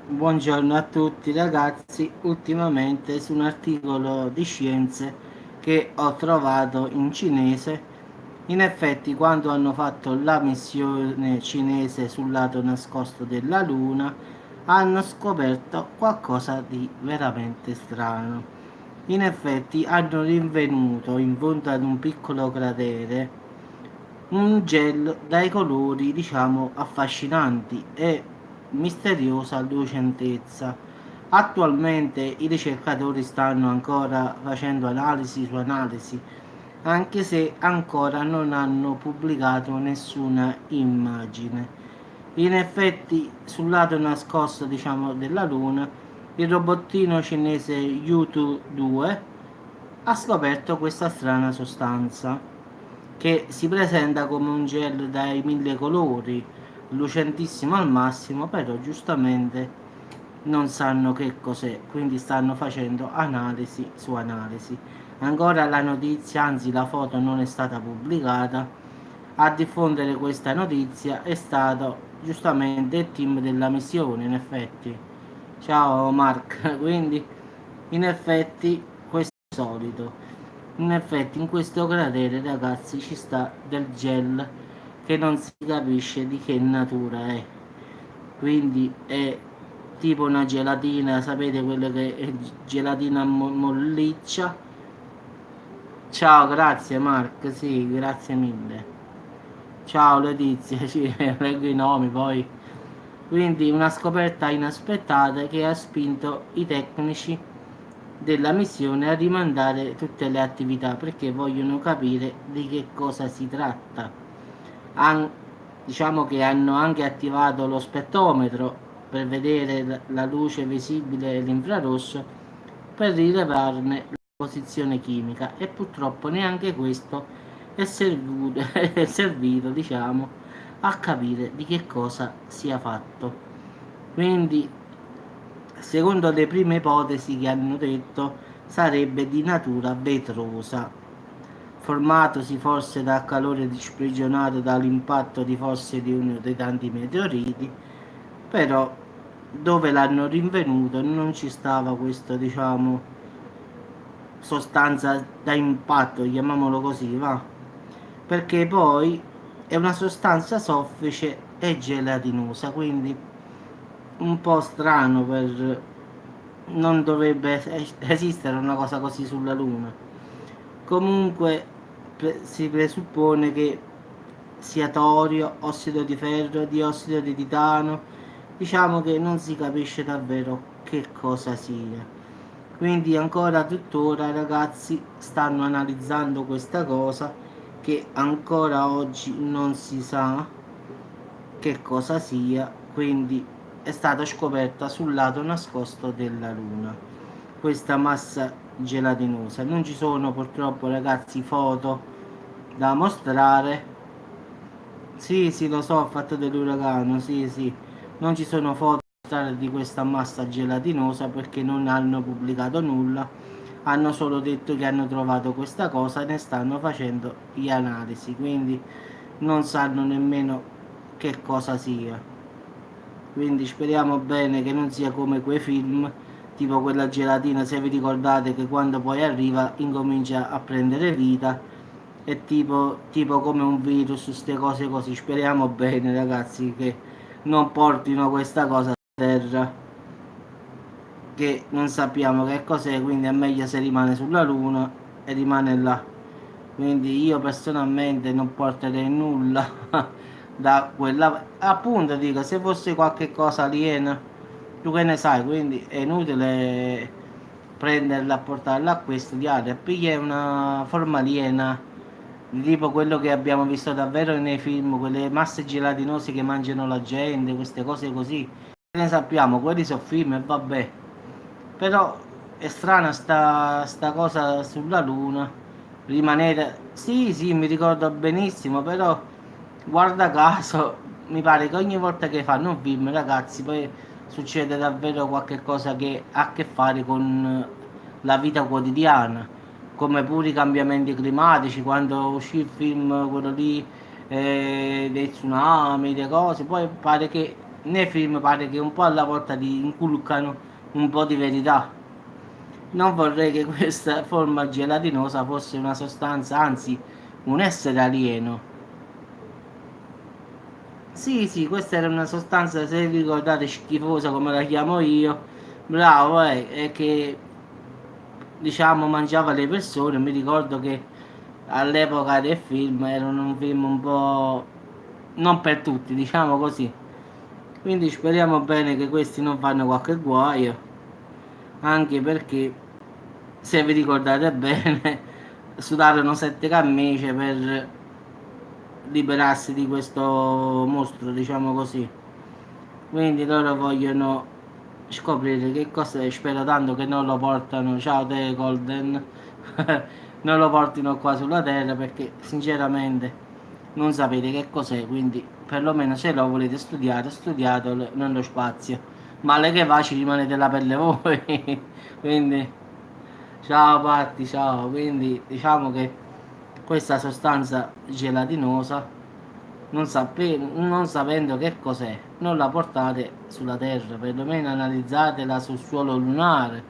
Buongiorno a tutti ragazzi, ultimamente su un articolo di scienze che ho trovato in cinese, in effetti quando hanno fatto la missione cinese sul lato nascosto della Luna, hanno scoperto qualcosa di veramente strano. In effetti hanno rinvenuto in fondo ad un piccolo cratere un gel dai colori, diciamo, affascinanti e misteriosa lucentezza. Attualmente i ricercatori stanno ancora facendo analisi su analisi, anche se ancora non hanno pubblicato nessuna immagine. In effetti, sul lato nascosto, diciamo, della Luna, il robottino cinese Yutu 2 ha scoperto questa strana sostanza che si presenta come un gel dai mille colori, lucentissimo al massimo, però giustamente non sanno che cos'è, quindi stanno facendo analisi su analisi. Ancora la notizia, anzi la foto non è stata pubblicata. A diffondere questa notizia è stato giustamente il team della missione, in effetti. Ciao Mark, quindi in effetti questo è solito. In effetti in questo cratere ragazzi ci sta del gel che non si capisce di che natura è. Quindi è tipo una gelatina, sapete quello che è gelatina molliccia. Ciao, grazie Mark, sì, grazie mille. Ciao Letizia, ci leggo i nomi poi. Quindi una scoperta inaspettata che ha spinto i tecnici della missione a rimandare tutte le attività perché vogliono capire di che cosa si tratta. Han- diciamo che hanno anche attivato lo spettometro per vedere la luce visibile e l'infrarosso per rilevarne la posizione chimica e purtroppo neanche questo è servito, è servito diciamo, a capire di che cosa sia fatto. Quindi, secondo le prime ipotesi che hanno detto, sarebbe di natura vetrosa, formatosi forse dal calore sprigionato dall'impatto di forse di uno dei tanti meteoriti, però dove l'hanno rinvenuto non ci stava questo, diciamo, sostanza da impatto, chiamiamolo così, va? Perché poi è una sostanza soffice e gelatinosa, quindi un po' strano per... non dovrebbe esistere una cosa così sulla Luna. Comunque si presuppone che sia torio, ossido di ferro, diossido di titano, diciamo che non si capisce davvero che cosa sia. Quindi ancora tuttora ragazzi stanno analizzando questa cosa che ancora oggi non si sa che cosa sia, quindi è stata scoperta sul lato nascosto della Luna questa massa gelatinosa. Non ci sono purtroppo ragazzi foto da mostrare. Sì, sì, lo so, ho fatto dell'uragano, sì, sì. Non ci sono foto da mostrare di questa massa gelatinosa perché non hanno pubblicato nulla. Hanno solo detto che hanno trovato questa cosa e ne stanno facendo le analisi, quindi non sanno nemmeno che cosa sia. Quindi speriamo bene che non sia come quei film, tipo quella gelatina, se vi ricordate che quando poi arriva incomincia a prendere vita, è tipo come un virus, queste cose così. Speriamo bene ragazzi che non portino questa cosa a terra, che non sappiamo che cos'è, quindi è meglio se rimane sulla Luna e rimane là. Quindi io personalmente non porterei nulla da quella, appunto dico, se fosse qualche cosa aliena, tu che ne sai, quindi è inutile prenderla, portarla qui a studiare, piglia una forma aliena, tipo quello che abbiamo visto davvero nei film, quelle masse gelatinose che mangiano la gente, queste cose così, ne sappiamo, quelli sono film e vabbè, però è strana sta cosa sulla Luna, rimanere... Sì, sì, mi ricordo benissimo, però guarda caso, mi pare che ogni volta che fanno un film, ragazzi, poi succede davvero qualche cosa che ha a che fare con la vita quotidiana, come pure i cambiamenti climatici, quando uscì il film, quello lì, dei tsunami, le cose, poi pare che nei film pare che un po' alla volta ti inculcano un po' di verità. Non vorrei che questa forma gelatinosa fosse una sostanza, anzi un essere alieno. Sì, sì, questa era una sostanza, se vi ricordate, schifosa come la chiamo io. Bravo, è che diciamo mangiava le persone. Mi ricordo che all'epoca del film era un film un po' non per tutti, diciamo così. Quindi speriamo bene che questi non fanno qualche guaio, anche perché se vi ricordate bene sudarono 7 camicie per liberarsi di questo mostro, diciamo così. Quindi loro vogliono scoprire che cos'è. Spero tanto che non lo portano, ciao te Golden, non lo portino qua sulla terra, perché sinceramente non sapete che cos'è. Quindi perlomeno se lo volete studiare, studiatelo nello spazio. Male che va, ci rimanete la pelle voi. Quindi ciao Patti, ciao. Quindi diciamo che questa sostanza gelatinosa, non sapendo che cos'è, non la portate sulla Terra, perlomeno analizzatela sul suolo lunare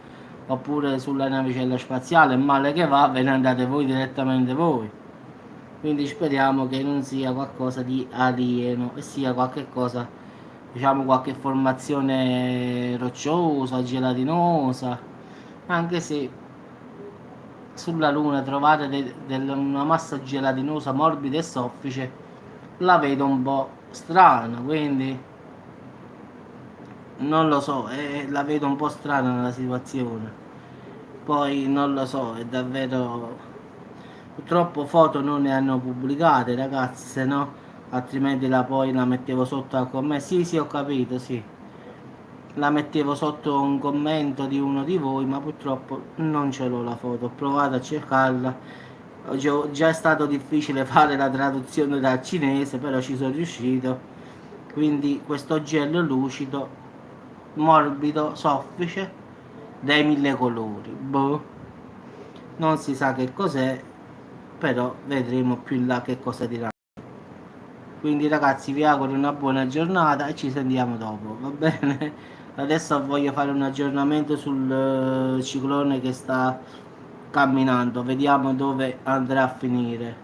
oppure sulla navicella spaziale. Male che va, ve ne andate voi direttamente voi. Quindi speriamo che non sia qualcosa di alieno e sia qualche cosa, diciamo qualche formazione rocciosa, gelatinosa, anche se sulla Luna trovate una massa gelatinosa morbida e soffice, la vedo un po' strana, quindi non lo so, la vedo un po' strana nella situazione. Poi non lo so, è davvero. Purtroppo foto non ne hanno pubblicate, ragazzi, se no altrimenti poi la mettevo sotto al commento. Sì, sì, ho capito, sì. La mettevo sotto un commento di uno di voi, ma purtroppo non ce l'ho la foto. Ho provato a cercarla. Già è stato difficile fare la traduzione dal cinese, però ci sono riuscito. Quindi questo gel lucido, morbido, soffice, dai 1000 colori. Boh, non si sa che cos'è, però vedremo più in là che cosa dirà. Quindi ragazzi vi auguro una buona giornata e ci sentiamo dopo, va bene? Adesso voglio fare un aggiornamento sul ciclone che sta camminando, vediamo dove andrà a finire.